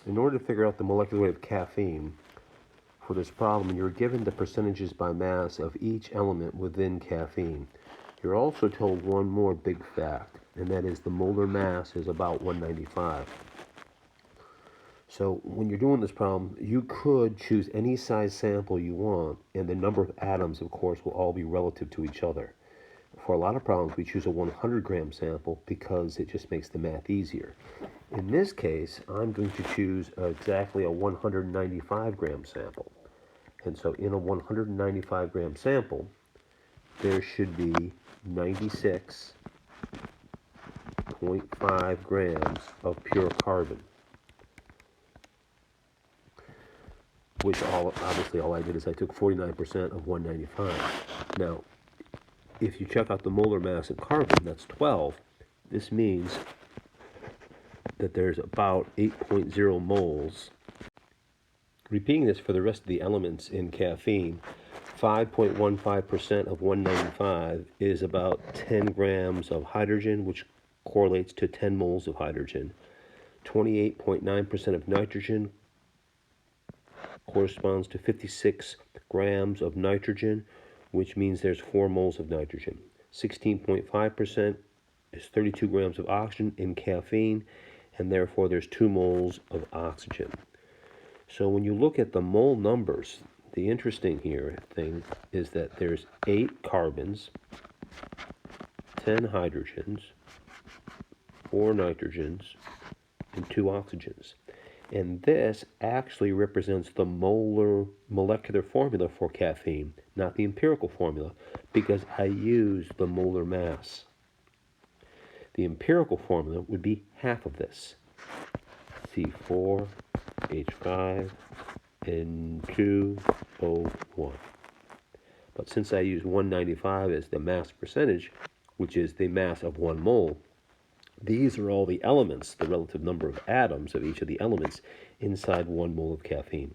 In order to figure out the molecular weight of caffeine for this problem, you're given the percentages by mass of each element within caffeine. You're also told one more big fact, and that is the molar mass is about 195. So when you're doing this problem, you could choose any size sample you want, and the number of atoms, of course, will all be relative to each other. For a lot of problems, we choose a 100-gram sample because it just makes the math easier. In this case, I'm going to choose exactly a 195-gram sample. And so in a 195-gram sample, there should be 96.5 grams of pure carbon, which obviously all I did is I took 49% of 195. Now, if you check out the molar mass of carbon, that's 12. This means that there's about 8.0 moles. Repeating this for the rest of the elements in caffeine, 5.15% of 195 is about 10 grams of hydrogen, which correlates to 10 moles of hydrogen. 28.9% of nitrogen corresponds to 56 grams of nitrogen, which means there's 4 moles of nitrogen. 16.5% is 32 grams of oxygen in caffeine, and therefore there's 2 moles of oxygen. So when you look at the mole numbers, the interesting thing is that there's 8 carbons, 10 hydrogens, 4 nitrogens, and 2 oxygens. And this actually represents the molecular formula for caffeine, not the empirical formula, because I used the molar mass. The empirical formula would be half of this. C4, H5, N2O1. But since I used 195 as the mass percentage, which is the mass of 1 mole, these are all the elements, the relative number of atoms of each of the elements inside 1 mole of caffeine.